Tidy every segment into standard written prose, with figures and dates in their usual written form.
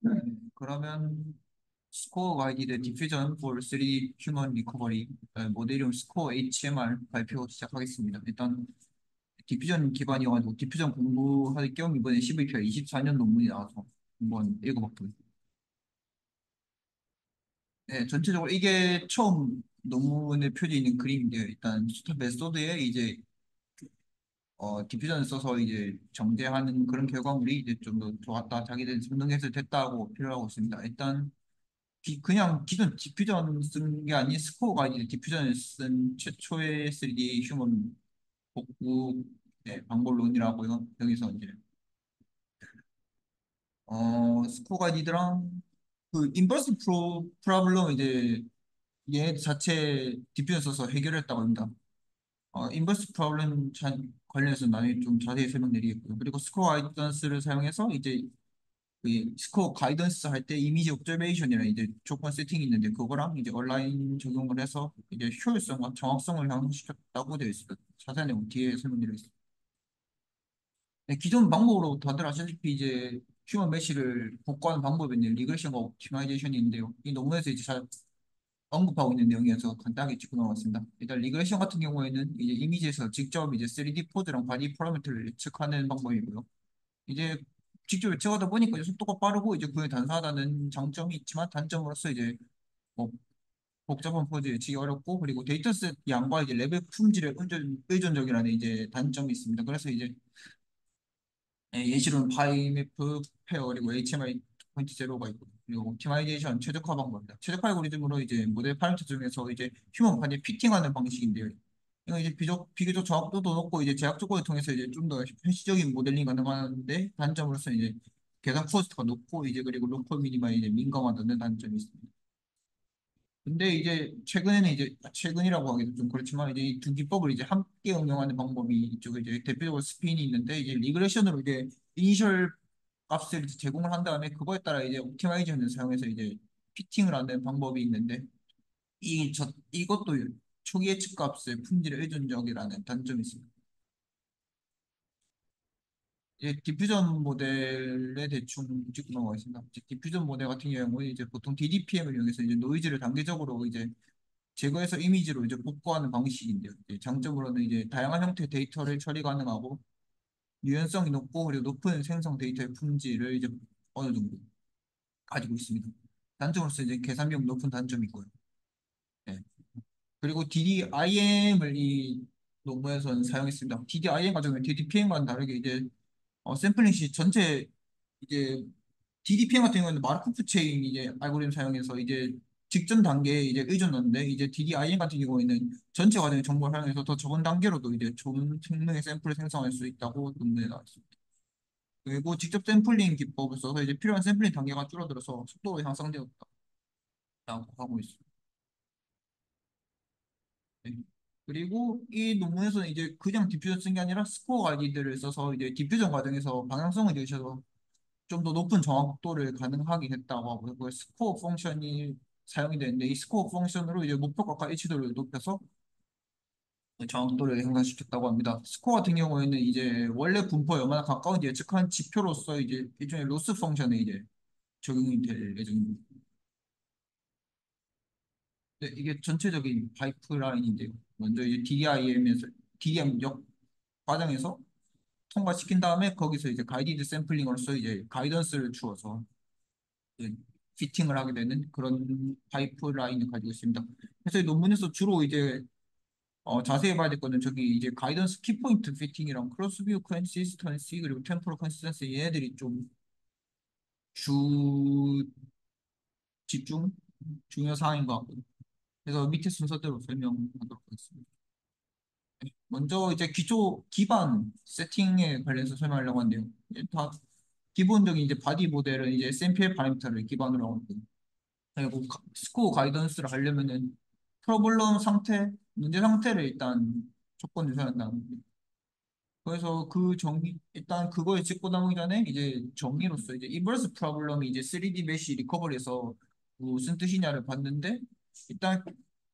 네, 그러면 스코어 가이디드 디퓨전 for 3D 휴먼 리커버리 모델 스코어 HMR 발표 시작하겠습니다. 일단 디퓨전 기반이어가지고 디퓨전 공부할 겸 이번에 11편 24년 논문이 나와서 한번 읽어봤고요. 네, 전체적으로 이게 처음 논문에 표지 있는 그림인데요. 일단 스타 메소드에 이제 디퓨전을 써서 이제 정제하는 그런 결과물이 이제 좀 더 좋았다, 자기들 성능에서 됐다고 표현하고 있습니다. 일단 그냥 기존 디퓨전 쓴 게 아닌 스코어가 이제 디퓨전을 쓴 최초의 3D 휴먼 복구 방법론이라고요. 여기서 이제 스코어가 니드랑 그 인버스 프로블럼 이제 얘 자체 디퓨전 써서 해결했다고 합니다. 인버스 프로블럼 관련해서 나중에 좀 자세히 설명드리겠고요. 그리고 스코어 가이던스를 사용해서 이제 그 스코어 가이던스 할 때 이미지 옵저베이션이라는 이제 조건 세팅이 있는데 그거랑 이제 온라인 적용을 해서 이제 효율성과 정확성을 향상시켰다고 되어 있습니다. 자세한 내용 뒤에 설명드리겠습니다. 네, 기존 방법으로 다들 아시다시피 이제 휴먼 메쉬를 복구하는 방법이 있는 리그레션과 옵티마이제이션이 있는데요. 이 논문에서 이제 잘 언급하고 있는 내용이어서 간단하게 짚고 넘어갔습니다. 일단 리그레션 같은 경우에는 이제 이미지에서 직접 이제 3D 포즈랑 바디 파라미터를 예측하는 방법이고요. 이제 직접 예측하다 보니까 이제 속도가 빠르고 이제 그게 단순하다는 장점이 있지만 단점으로서 이제 뭐 복잡한 포즈 예측이 어렵고 그리고 데이터셋 양과 이제 레벨 품질에 의존적이라는 이제 단점이 있습니다. 그래서 이제 예시로는 파이맵프 페어 그리고 HMI 2.0가 있고 그리고 옵티마이제이션 최적화 방법입니다. 최적화 알고리즘으로 이제 모델 파라미터 중에서 이제 휴먼 판에 피팅하는 방식인데요. 이거 이제 비교적 정확도도 높고 이제 제약 조건을 통해서 이제 좀 더 현실적인 모델링 가능한데 단점으로서 이제 계산 코스트가 높고 이제 그리고 로컬 미니마에 이제 민감하다는 단점이 있습니다. 근데 이제 최근에는 이제 최근이라고 하기도 좀 그렇지만 이제 이 두 기법을 이제 함께 응용하는 방법이 이쪽에 이제 대표적으로 스핀이 있는데 이제 리그레션으로 이제 이니셜 값을 이제 제공을 한 다음에 그거에 따라 이제 옵티마이제이션을 사용해서 이제 피팅을 하는 방법이 있는데 이것도 초기 예측 값의 품질에 의존적이라는 단점이 있습니다. 이제 디퓨전 모델에 대충 짚고 넘어가겠습니다. 이제 디퓨전 모델 같은 경우는 이제 보통 DDPM을 이용해서 이제 노이즈를 단계적으로 이제 제거해서 이미지로 이제 복구하는 방식인데요. 이제 장점으로는 이제 다양한 형태의 데이터를 처리 가능하고 유연성이 높고 그리고 높은 생성 데이터의 품질을 이제 어느 정도 가지고 있습니다. 단점으로서 이제 계산 비용 높은 단점이 있고요. 네. 그리고 DDIM을 이 논문에서는 사용했습니다. DDIM 과정은 DDPM과는 다르게 이제 샘플링 시 전체 이제 DDPM 같은 경우는 마르코프 체인 이제 알고리즘 사용해서 이제 직전 단계에 이제 의존하는데 이제 DDIM 같은 경우에는 전체 과정의 정보를 활용해서 더 적은 단계로도 이제 좋은 성능의 샘플을 생성할 수 있다고 논문에 나왔습니다. 그리고 직접 샘플링 기법을 써서 이제 필요한 샘플링 단계가 줄어들어서 속도가 향상되었다고 하고 있습니다. 네. 그리고 이 논문에서는 이제 그냥 디퓨전 쓴 게 아니라 스코어 가이드를 써서 이제 디퓨전 과정에서 방향성을 주셔서 좀 더 높은 정확도를 가능하게 했다고 하고요. 그 스코어 펑션이 사용이 되는데 이 스코어 펑션으로 이제 목표값과 일치도를 높여서 정확도를 향상시켰다고 합니다. 스코어 같은 경우에는 이제 원래 분포에 얼마나 가까운지 예측한 지표로서 이제 일종의 로스 펑션에 이제 적용이 될 예정입니다. 네, 이게 전체적인 파이프라인인데요. 먼저 이제 DDIM 역 과정에서 통과시킨 다음에 거기서 이제 가이디드 샘플링으로서 이제 가이던스를 주어서 이제 피팅을 하게 되는 그런 파이프라인을 가지고 있습니다. 그래서 이 논문에서 주로 이제 자세히 봐야 될 거는 저기 이제 가이던스 키포인트 피팅이랑 크로스뷰 컨시스턴시 그리고 템포럴 컨시스턴시 얘네들이 좀 주 집중 중요 사항인 것 같고요. 그래서 밑에 순서대로 설명하도록 하겠습니다. 먼저 이제 기반 세팅에 관련해서 설명하려고 하는데요. 이제 다 기본적인 이제 바디 모델은 이제 SMPL 파라미터를 기반으로 하고 있고요. 그리고 스코어 가이던스를 하려면은 프로블럼 상태, 문제 상태를 일단 조건을 줘야 한다는 거예요. 그래서 그 정의, 일단 그거에 찍고 나오기 전에 이제 정의로서 이제 인버스 프로블럼이 이제 3D 메쉬 리커버리에서 무슨 뜻이냐를 봤는데 일단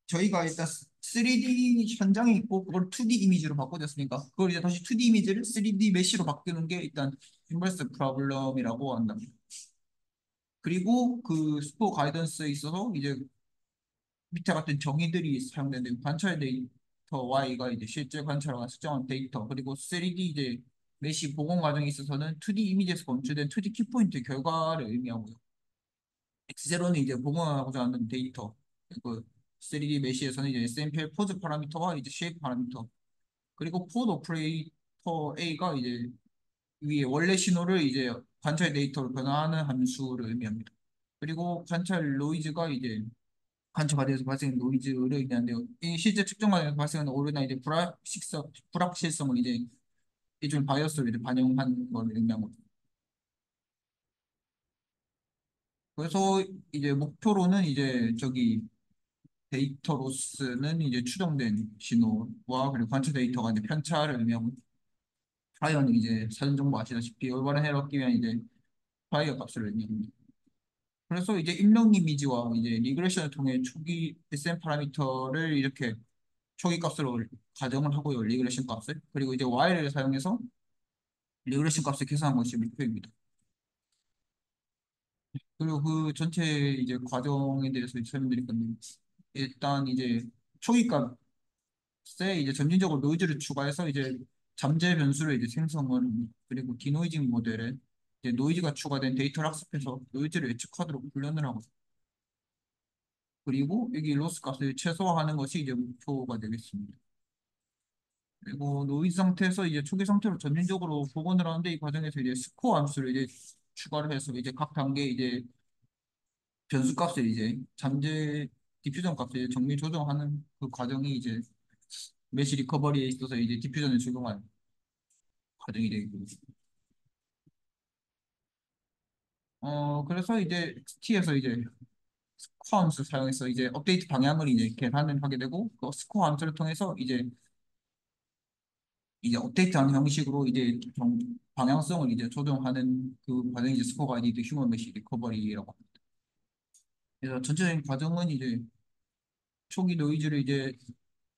저희가 일단 3D 현장에 있고 그걸 2D 이미지로 바꿔줬으니까 그걸 이제 다시 2D 이미지를 3D 메쉬로 바꾸는 게 일단 인버스 프로블럼이라고 한다. 그리고 그 스포 가이던스에 있어서 이제 밑에 같은 정의들이 사용되는데 관찰 데이터 Y가 이제 실제 관찰과 측정한 데이터 그리고 3D 이제 메시 복원 과정에 있어서는 2D 이미지에서 검출된 2D 키포인트 결과를 의미하고요. X0는 이제 복원하고자 하는 데이터 그 3D 메시에서는 이제 SMPL 포즈 파라미터와 이제 쉐이프 파라미터 그리고 포드 오퍼레이터 A가 이제 위에 원래 신호를 이제 관찰 데이터로 변화하는 함수를 의미합니다. 그리고 관찰 노이즈가 이제 관측 과정에서 발생한 노이즈를 의미하는데요. 이 실제 측정 과정에서 발생하는 오류나 이제 불확실성을 이제 일종의 바이어스를 이제 반영한 걸 의미한 거죠. 그래서 이제 목표로는 이제 저기 데이터 로스는 이제 추정된 신호와 그리고 관측 데이터가 이제 편차를 의미하고 프라이어는 이제 사전 정보 아시다시피 올바른 해를 얻기 위한 이제 프라이어 값을 의미합니다. 그래서 이제 입력 이미지와 이제 리그레션을 통해 초기 SM 파라미터를 이렇게 초기 값으로 가정을 하고요. 리그레션 값을. 그리고 이제 Y를 사용해서 리그레션 값을 계산한 것이 목표입니다. 그리고 그 전체 이제 과정에 대해서 설명드릴 건데 일단 이제 초기 값에 이제 점진적으로 노이즈를 추가해서 이제 잠재 변수를 이제 생성을 합니다. 그리고 디노이징 모델에 이제 노이즈가 추가된 데이터를 학습해서 노이즈를 예측하도록 훈련을 하고 그리고 여기 로스 값을 최소화하는 것이 이제 목표가 되겠습니다. 그리고 노이즈 상태에서 이제 초기 상태로 점진적으로 복원을 하는데 이 과정에서 이제 스코어 함수를 이제 추가를 해서 이제 각 단계 이제 변수 값을 이제 잠재 디퓨전 값을 이제 정밀 조정하는 그 과정이 이제 메시 리커버리에 있어서 이제 디퓨전을 적용한 과정이 되고 그래서 이제 T에서 이제 스코어 함수 사용해서 이제 업데이트 방향을 이제 계산을 하게 되고 그 스코어 함수를 통해서 이제 업데이트하는 형식으로 이제 방향성을 이제 조정하는 그 과정이 이제 스코어 아이디 휴먼 메시 리커버리라고 합니다. 그래서 전체적인 과정은 이제 초기 노이즈를 이제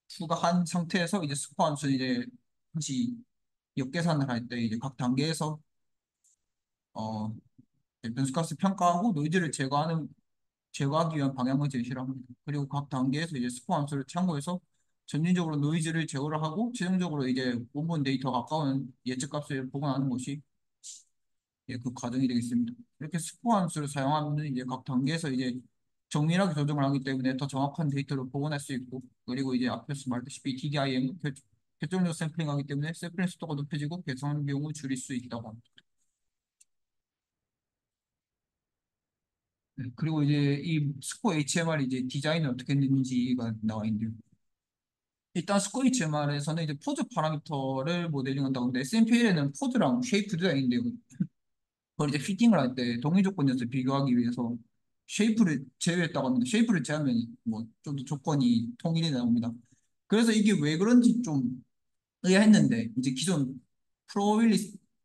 추가한 상태에서 이제 스코어 함수 이제 다시 역계산을 할 때 이제 각 단계에서 어 변수값을 평가하고 노이즈를 제거하기 위한 방향을 제시를 합니다. 그리고 각 단계에서 이제 스코어 함수를 참고해서 점진적으로 노이즈를 제거를 하고 최종적으로 이제 원본 데이터가 가까운 예측값을 보관하는 것이 예, 그 과정이 되겠습니다. 이렇게 스코어 함수를 사용하면 이제 각 단계에서 이제 정밀하게 조정을 하기 때문에 더 정확한 데이터를 복원할 수 있고 그리고 이제 앞에서 말했다시피 TDIM 결정적 샘플링하기 때문에 샘플링 속도가 높여지고 계산 비용을 줄일 수 있다고 합니다. 네, 그리고 이제 이 스코어 HMR 이제 디자인을 어떻게 했는지가 나와 있는데요. 일단 스코어 HMR에서는 이제 포즈 파라미터를 모델링한다고 하는데 SMPL에는 포즈랑 쉐이프 두 개가 있는데요. 그걸 이제 피팅을 할 때 동일 조건에서 비교하기 위해서 쉐이프를 제외했다고 합니다. 쉐이프를 제하면 뭐 좀 더 조건이 통일이 나옵니다. 그래서 이게 왜 그런지 좀 의아했는데 이제 기존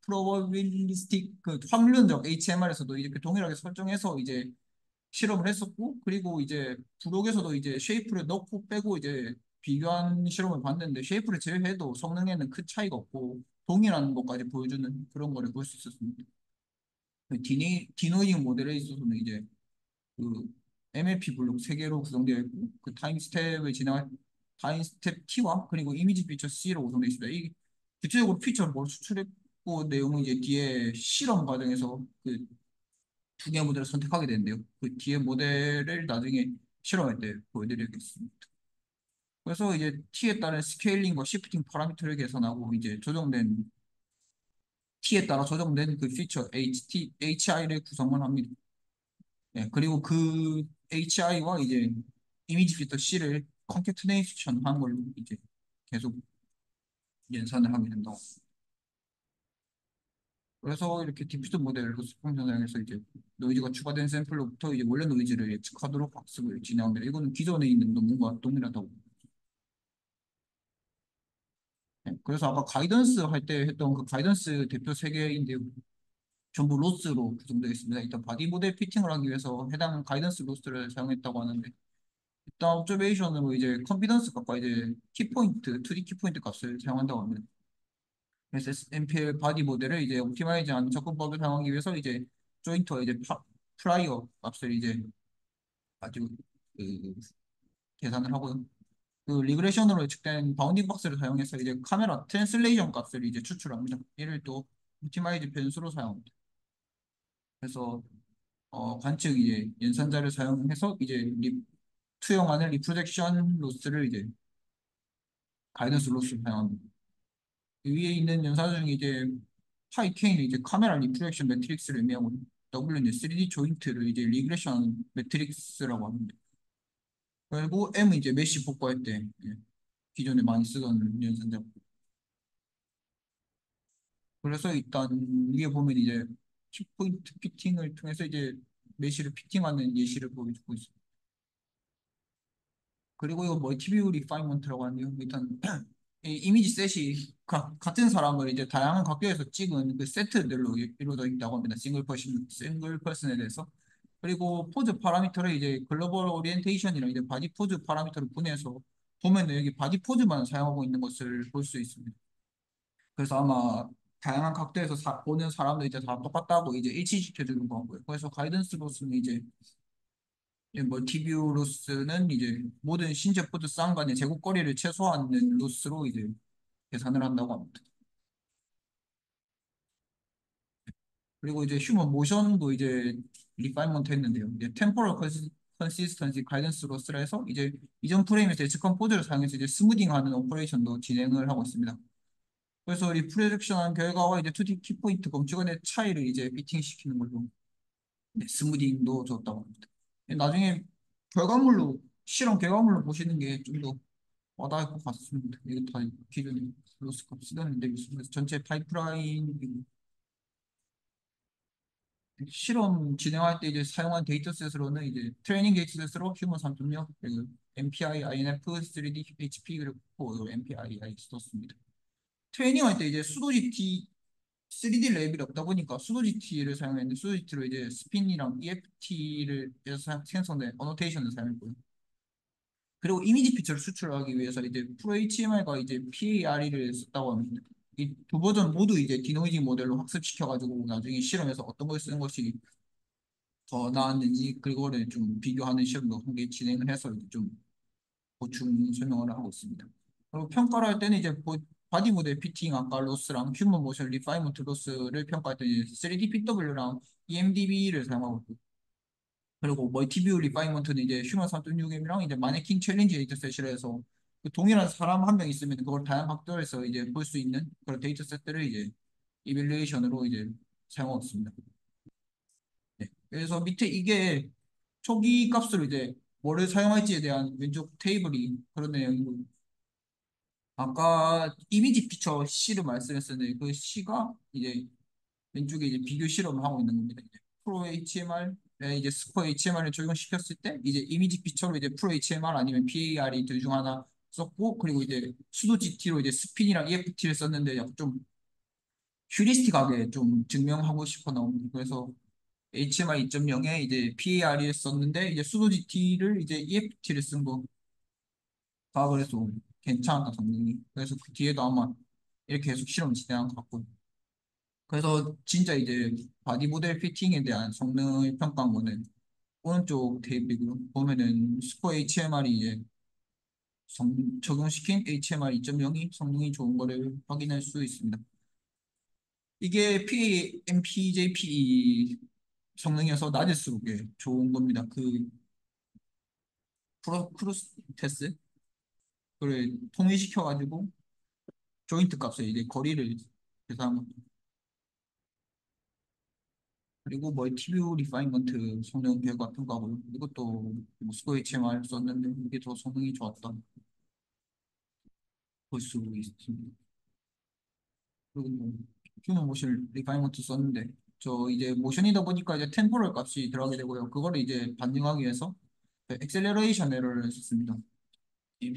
프로바빌리스틱 그 확률론적 HMR에서도 이렇게 동일하게 설정해서 이제 실험을 했었고 그리고 이제 부록에서도 이제 쉐이프를 넣고 빼고 이제 비교한 실험을 봤는데 쉐이프를 제외해도 성능에는 큰 차이가 없고 동일한 것까지 보여주는 그런 거를 볼 수 있었습니다. 디노이징 모델에 있어서는 이제 그 MLP 블록 3개로 구성되어 있고 그 타임 스텝을 진행할 타임 스텝 T와 그리고 이미지 피처 C로 구성되어 있습니다. 이 구체적으로 피처를 뭘 수출했고 내용은 이제 뒤에 실험 과정에서 그 두 개의 모델을 선택하게 되는데요. 그 뒤에 모델을 나중에 실험할 때 보여드리겠습니다. 그래서 이제 T에 따른 스케일링과 시프팅 파라미터를 계산하고 이제 T에 따라 조정된 그 피처 HI를 구성을 합니다. 예, 그리고 그 HI와 이제 이미지 필터 C를 컨캐트네이션 한 걸로 이제 계속 연산을 하게 된다고. 그래서 이렇게 디퓨전 모델로 스폰 현상에서 이제 노이즈가 추가된 샘플로부터 이제 원래 노이즈를 예측하도록 학습을 진행합니다. 이거는 기존에 있는 논문과 동일하다고. 예, 그래서 아까 가이던스 할 때 했던 그 가이던스 대표 세 개인데 전부 로스로 구성되어 있습니다. 일단 바디 모델 피팅을 하기 위해서 해당 가이던스 로스를 사용했다고 하는데 일단 옵저베이션으로 이제 컨피던스 값과 이제 키포인트, 2D 키포인트 값을 사용한다고 합니다. 그래서 MPL 바디 모델을 이제 옵티마이즈한 접근법을 사용하기 위해서 이제 조인터와 이제 프라이어 값을 이제 가지고 그 계산을 하고요. 그 리그레션으로 예측된 바운딩 박스를 사용해서 이제 카메라 트랜슬레이션 값을 이제 추출합니다. 이를 또 옵티마이즈 변수로 사용합니다. 그래서 관측 이제 연산자를 사용해서 이제 투영하는 리프렉션 로스를 이제 가이던스 로스를 사용합니다. 그 위에 있는 연산 중에 이제 파이 K는 이제 카메라 리프렉션 매트릭스를 의미하고 W는 3D 조인트를 이제 리그레션 매트릭스라고 합니다. 그리고 M은 이제 메시 복구할 때 기존에 많이 쓰던 연산자. 그래서 일단 위에 보면 이제 키포인트 피팅을 통해서 이제 메시를 피팅하는 예시를 보여주고 있습니다. 그리고 이거 멀티뷰 리파이먼트라고 하는데요. 일단 이 이미지 셋이 같은 사람을 이제 다양한 각도에서 찍은 그 세트들로 이루어져 있다고 합니다. 싱글 퍼슨에 대해서. 그리고 포즈 파라미터를 이제 글로벌 오리엔테이션이랑 이제 바디 포즈 파라미터를 분해해서 보면은 여기 바디 포즈만 사용하고 있는 것을 볼 수 있습니다. 그래서 아마 다양한 각도에서 보는 사람들 이제 다 똑같다고 이제 일치시켜 주는 거고요. 그래서 가이던스로서는 이제 멀티뷰로스는 이제 모든 신체 포드 쌍간의 제곱거리를 최소화하는 로스로 이제 계산을 한다고 합니다. 그리고 이제 휴먼 모션도 이제 리파인먼트 했는데요. 이제 템포럴 컨시스턴시 가이던스 로스라 해서 이제 이전 프레임에서 예측한 포즈를 사용해서 이제 스무딩하는 오퍼레이션도 진행을 하고 있습니다. 그래서 리프레렉션한 결과와 이제 2D 키포인트 검출 간의 차이를 이제 피팅시키는 걸로 네, 스무딩도 줬다고 합니다. 나중에 실험 결과물로 보시는 게 좀 더 와닿을 것 같습니다. 이거 다 기존에 로스컵 쓰는데 그래서 전체 파이프라인 실험 진행할 때 이제 사용한 데이터셋으로는 이제 트레이닝 데이터셋으로 휴먼 3.0 그리고 MPI, INF, 3D, HP 그리고 MPI 썼습니다. 트레이닝할 때 이제 수도 GT 3D 레벨이 없다 보니까 수도 GT를 사용했는데 수도 GT로 이제 스핀이랑 EFT를 해서 생성된 어노테이션을 사용했고요. 그리고 이미지 피처를 수출하기 위해서 이제 프로 HMR과 이제 PARE를 썼다고 합니다. 이 두 버전 모두 이제 디노이징 모델로 학습시켜가지고 나중에 실험에서 어떤 걸 쓰는 것이 더 나았는지 그거를 좀 비교하는 실험도 함께 진행을 해서 이제 좀 보충 설명을 하고 있습니다. 그리고 평가를 할 때는 이제 바디 모델 피팅 아까 로스랑 휴먼 모션 리파이먼트 로스를 평가할 때는 3D PW랑 EMDB를 사용하고 있고 그리고 멀티뷰 리파이먼트는 이제 휴먼 3.6M이랑 이제 마네킹 챌린지 데이터셋이라 해서 그 동일한 사람 한 명 있으면 그걸 다양한 각도에서 이제 볼 수 있는 그런 데이터셋들을 이제 이밸루에이션으로 이제 사용하고 있습니다. 네. 그래서 밑에 이게 초기 값으로 이제 뭐를 사용할지에 대한 왼쪽 테이블이 그런 내용이고 아까 이미지 피처 C를 말씀했었는데 그 C가 이제 왼쪽에 이제 비교 실험을 하고 있는 겁니다. 이제 프로 HMR에 이제 스코어 HMR을 적용시켰을 때 이제 이미지 피처로 이제 프로 HMR 아니면 PAR이 둘 중 하나 썼고 그리고 이제 수도 GT로 이제 스핀이랑 EFT를 썼는데 약간 좀 휴리스틱하게 좀 증명하고 싶어 나옵니다. 그래서 HMR 2.0에 이제 PAR을 썼는데 이제 수도 GT를 이제 EFT를 쓴 거. 다 그래서 괜찮았다 성능이. 그래서 그 뒤에도 아마 이렇게 계속 실험 진행한 것 같고. 그래서 진짜 이제 바디 모델 피팅에 대한 성능을 평가한 거는 오른쪽 테이블이고요. 보면은 스코어 HMR이 이제 적용시킨 HMR 2.0이 성능이 좋은 거를 확인할 수 있습니다. 이게 PMPJP 성능에서 낮을수록 좋은 겁니다. 그 크루스 테스트 그걸 통일시켜가지고 조인트 값에 이제 거리를 계산한 겁니다. 그리고 멀티뷰 리파인먼트 성능 결과 평가고요. 이것도 모스코 HMR 썼는데 이게 더 성능이 좋았다 볼 수 있습니다. 그리고 뭐 휴먼 모션 리파인먼트 썼는데 저 이제 모션이다 보니까 이제 템포럴 값이 들어가게 되고요. 그거를 이제 반영하기 위해서 엑셀러레이션 에러를 썼습니다. 이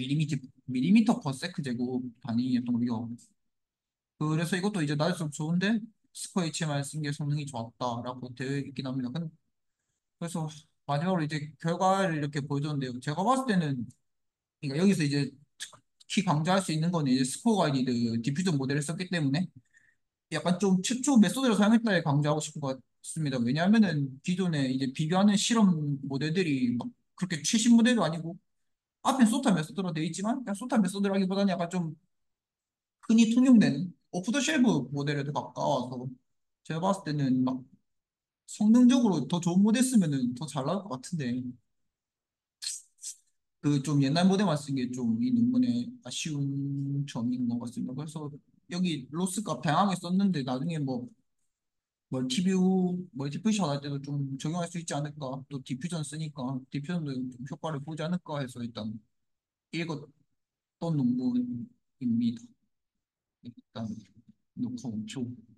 밀리미터 퍼 세크 제곱 단위였던 걸요. 그래서 이것도 이제 낮을수록 좋은데 스코 HMR 쓴 게 성능이 좋았다라고 되어 있긴 합니다. 그래서 마지막으로 이제 결과를 이렇게 보여줬는데요. 제가 봤을 때는 그러니까 여기서 이제 특히 강조할 수 있는 건 이제 스코어 가이드 디퓨전 모델을 썼기 때문에 약간 좀 최초 메소드를 사용했다에 강조하고 싶은 것 맞습니다. 왜냐하면은 기존에 이제 비교하는 실험 모델들이 막 그렇게 최신 모델도 아니고 앞에 소타 메소드로 되어 있지만 그냥 소타 메소드라기보다는 약간 좀 흔히 통용되는 오프 더 쉘프 모델에도 가까워서 제가 봤을 때는 막 성능적으로 더 좋은 모델 쓰면은 더 잘 나올 것 같은데 그 좀 옛날 모델만 쓴 게 좀 이 논문의 아쉬운 점인 것 같습니다. 그래서 여기 로스가 다양하게 썼는데 나중에 뭐 멀티퓨전 할 때도 좀 적용할 수 있지 않을까? 또 디퓨전 쓰니까 디퓨전도 좀 효과를 보지 않을까 해서 일단 읽었던 논문입니다. 일단 놓고 멈추고.